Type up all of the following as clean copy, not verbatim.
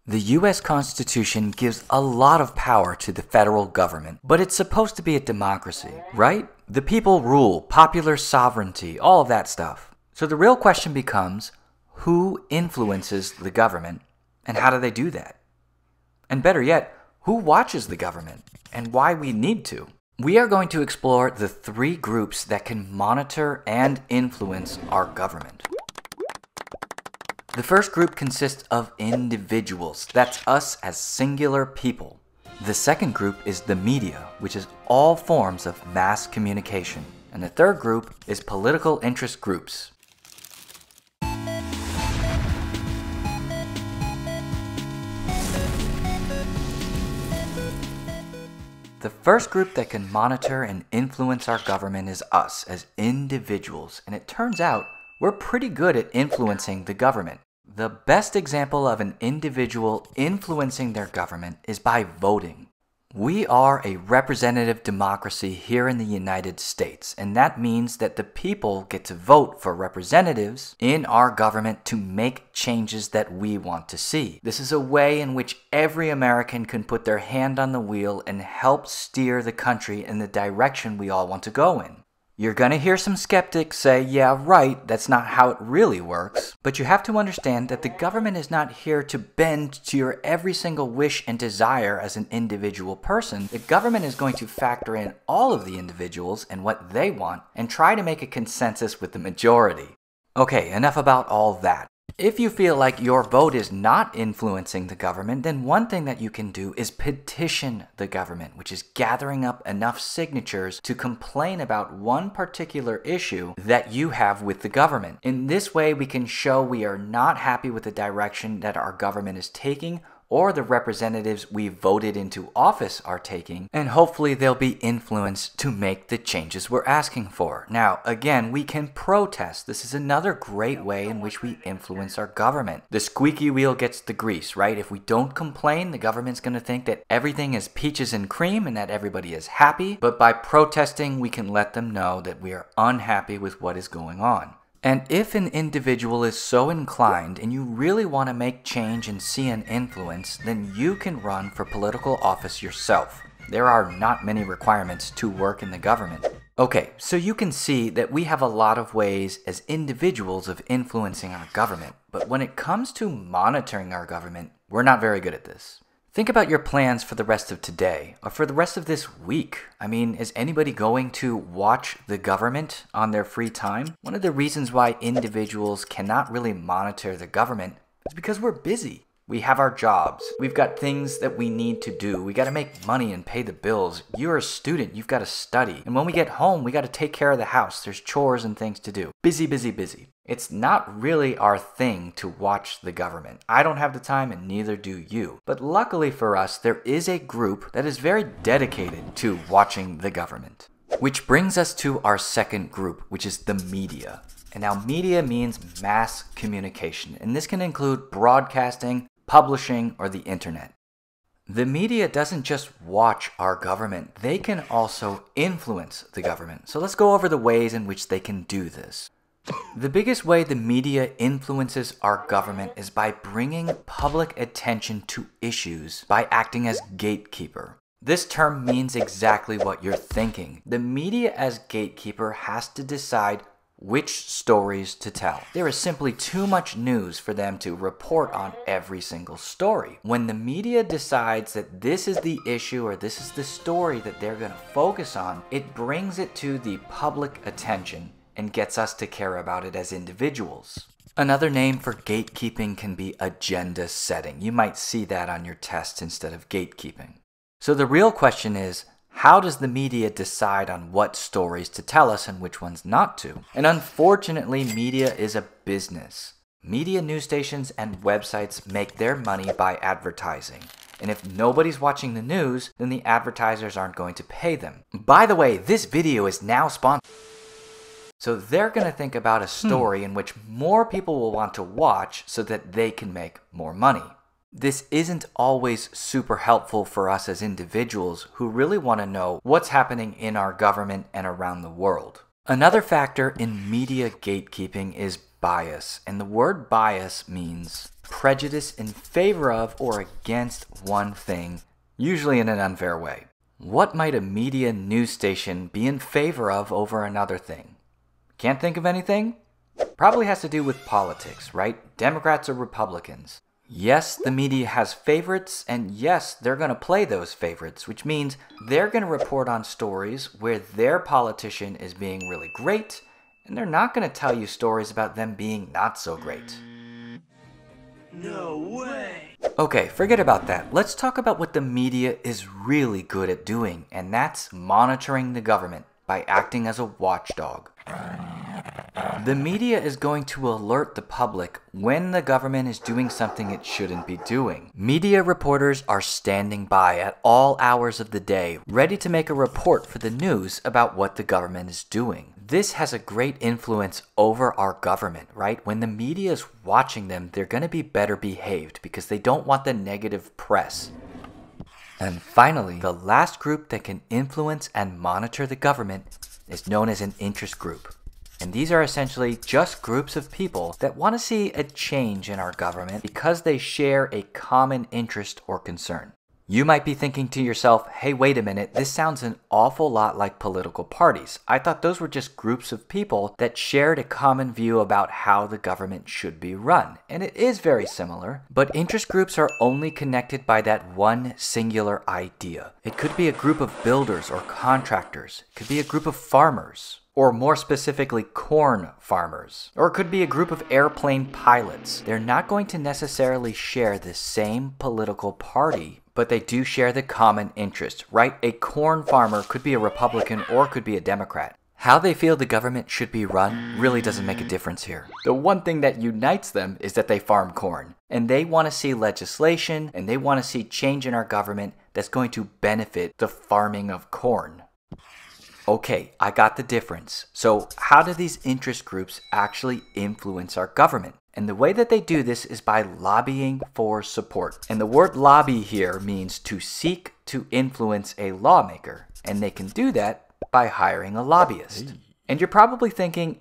The US Constitution gives a lot of power to the federal government, but it's supposed to be a democracy, right? The people rule, popular sovereignty, all of that stuff. So the real question becomes, who influences the government, and how do they do that? And better yet, who watches the government, and why we need to? We are going to explore the 3 groups that can monitor and influence our government. The first group consists of individuals. That's us as singular people. The second group is the media, which is all forms of mass communication. And the third group is political interest groups. The first group that can monitor and influence our government is us as individuals, and it turns out we're pretty good at influencing the government. The best example of an individual influencing their government is by voting. We are a representative democracy here in the United States, and that means that the people get to vote for representatives in our government to make changes that we want to see. This is a way in which every American can put their hand on the wheel and help steer the country in the direction we all want to go in. You're gonna hear some skeptics say, yeah, right, that's not how it really works. But you have to understand that the government is not here to bend to your every single wish and desire as an individual person. The government is going to factor in all of the individuals and what they want and try to make a consensus with the majority. Okay, enough about all that. If you feel like your vote is not influencing the government, then one thing that you can do is petition the government, which is gathering up enough signatures to complain about one particular issue that you have with the government. In this way, we can show we are not happy with the direction that our government is taking or the representatives we voted into office are taking, and hopefully they'll be influenced to make the changes we're asking for. Now, again, we can protest. This is another great way in which we influence our government. The squeaky wheel gets the grease, right? If we don't complain, the government's going to think that everything is peaches and cream and that everybody is happy, but by protesting, we can let them know that we are unhappy with what is going on. And if an individual is so inclined and you really want to make change and see an influence, then you can run for political office yourself. There are not many requirements to work in the government. Okay, so you can see that we have a lot of ways as individuals of influencing our government, but when it comes to monitoring our government, we're not very good at this. Think about your plans for the rest of today, or for the rest of this week. I mean, is anybody going to watch the government on their free time? One of the reasons why individuals cannot really monitor the government is because we're busy. We have our jobs. We've got things that we need to do. We got to make money and pay the bills. You're a student. You've got to study. And when we get home, we got to take care of the house. There's chores and things to do. Busy, busy, busy. It's not really our thing to watch the government. I don't have the time and neither do you. But luckily for us, there is a group that is very dedicated to watching the government. Which brings us to our second group, which is the media. And now media means mass communication. And this can include broadcasting, publishing, or the internet. The media doesn't just watch our government, they can also influence the government. So let's go over the ways in which they can do this. The biggest way the media influences our government is by bringing public attention to issues by acting as gatekeeper. This term means exactly what you're thinking. The media as gatekeeper has to decide which stories to tell. There is simply too much news for them to report on every single story. When the media decides that this is the issue or this is the story that they're going to focus on, it brings it to the public attention and gets us to care about it as individuals. Another name for gatekeeping can be agenda setting. You might see that on your test instead of gatekeeping. So the real question is, how does the media decide on what stories to tell us and which ones not to? And unfortunately, media is a business. Media news stations and websites make their money by advertising. And if nobody's watching the news, then the advertisers aren't going to pay them. By the way, this video is now sponsored. So they're going to think about a story in which more people will want to watch so that they can make more money. This isn't always super helpful for us as individuals who really want to know what's happening in our government and around the world. Another factor in media gatekeeping is bias, and the word bias means prejudice in favor of or against one thing, usually in an unfair way. What might a media news station be in favor of over another thing? Can't think of anything? Probably has to do with politics, right? Democrats or Republicans. Yes, the media has favorites, and yes, they're going to play those favorites, which means they're going to report on stories where their politician is being really great, and they're not going to tell you stories about them being not so great. No way! Okay, forget about that. Let's talk about what the media is really good at doing, and that's monitoring the government by acting as a watchdog. The media is going to alert the public when the government is doing something it shouldn't be doing. Media reporters are standing by at all hours of the day, ready to make a report for the news about what the government is doing. This has a great influence over our government, right? When the media is watching them, they're going to be better behaved because they don't want the negative press. And finally, the last group that can influence and monitor the government is known as an interest group. And these are essentially just groups of people that want to see a change in our government because they share a common interest or concern. You might be thinking to yourself, hey, wait a minute, this sounds an awful lot like political parties. I thought those were just groups of people that shared a common view about how the government should be run. And it is very similar, but interest groups are only connected by that one singular idea. It could be a group of builders or contractors. It could be a group of farmers. Or more specifically, corn farmers. Or it could be a group of airplane pilots. They're not going to necessarily share the same political party, but they do share the common interest, right? A corn farmer could be a Republican or could be a Democrat. How they feel the government should be run really doesn't make a difference here. The one thing that unites them is that they farm corn. And they want to see legislation and they want to see change in our government that's going to benefit the farming of corn. Okay, I got the difference. So how do these interest groups actually influence our government? And the way that they do this is by lobbying for support. And the word lobby here means to seek to influence a lawmaker. And they can do that by hiring a lobbyist. And you're probably thinking,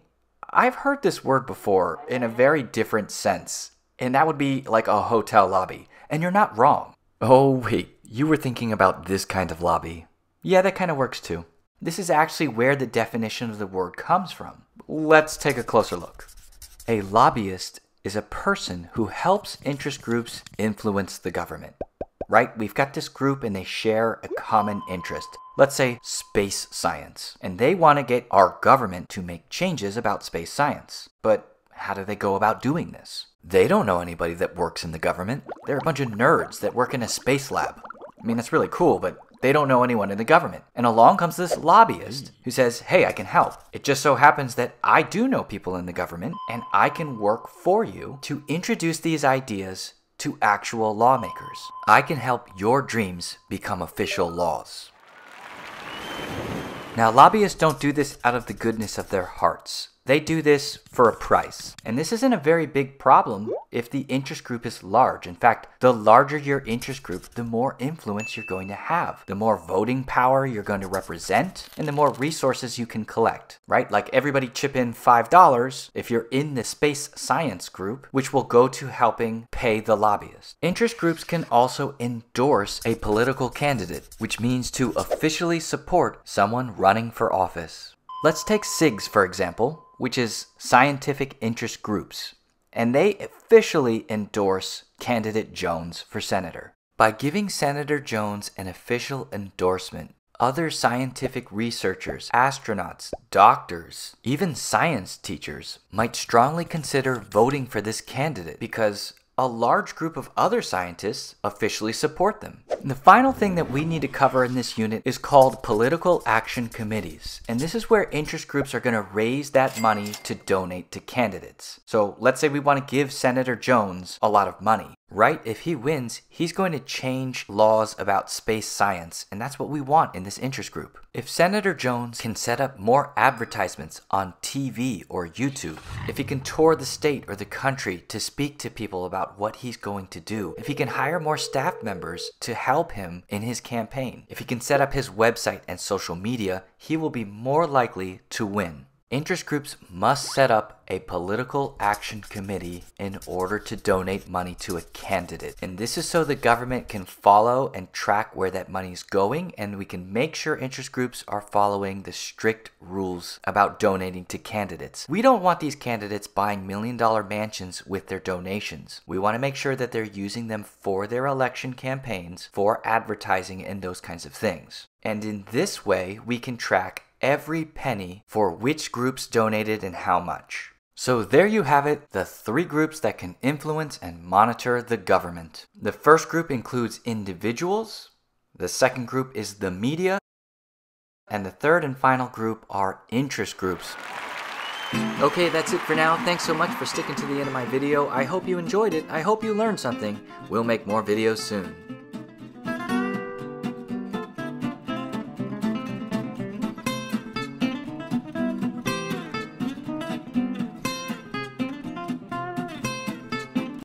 I've heard this word before in a very different sense. And that would be like a hotel lobby. And you're not wrong. Oh wait, you were thinking about this kind of lobby. Yeah, that kind of works too. This is actually where the definition of the word comes from. Let's take a closer look. A lobbyist is a person who helps interest groups influence the government. Right? We've got this group and they share a common interest. Let's say space science. And they want to get our government to make changes about space science. But how do they go about doing this? They don't know anybody that works in the government. They're a bunch of nerds that work in a space lab. I mean, that's really cool, but they don't know anyone in the government. And along comes this lobbyist who says, hey, I can help. It just so happens that I do know people in the government and I can work for you to introduce these ideas to actual lawmakers. I can help your dreams become official laws. Now, lobbyists don't do this out of the goodness of their hearts. They do this for a price. And this isn't a very big problem if the interest group is large. In fact, the larger your interest group, the more influence you're going to have, the more voting power you're going to represent, and the more resources you can collect, right? Like everybody chip in $5 if you're in the space science group, which will go to helping pay the lobbyist. Interest groups can also endorse a political candidate, which means to officially support someone running for office. Let's take SIGs, for example, which is Scientific Interest Groups, and they officially endorse candidate Jones for senator. By giving Senator Jones an official endorsement, other scientific researchers, astronauts, doctors, even science teachers might strongly consider voting for this candidate because a large group of other scientists officially support them. And the final thing that we need to cover in this unit is called political action committees. And this is where interest groups are going to raise that money to donate to candidates. So let's say we want to give Senator Jones a lot of money, right? If he wins, he's going to change laws about space science. And that's what we want in this interest group. If Senator Jones can set up more advertisements on TV or YouTube, if he can tour the state or the country to speak to people about what he's going to do, if he can hire more staff members to help him in his campaign, if he can set up his website and social media, he will be more likely to win. Interest groups must set up a political action committee in order to donate money to a candidate. And this is so the government can follow and track where that money is going, and we can make sure interest groups are following the strict rules about donating to candidates. We don't want these candidates buying million-dollar mansions with their donations. We want to make sure that they're using them for their election campaigns, for advertising, and those kinds of things. And in this way, we can track every penny for which groups donated and how much. So there you have it, the 3 groups that can influence and monitor the government. The first group includes individuals, the second group is the media, and the third and final group are interest groups. Okay, that's it for now. Thanks so much for sticking to the end of my video. I hope you enjoyed it. I hope you learned something. We'll make more videos soon.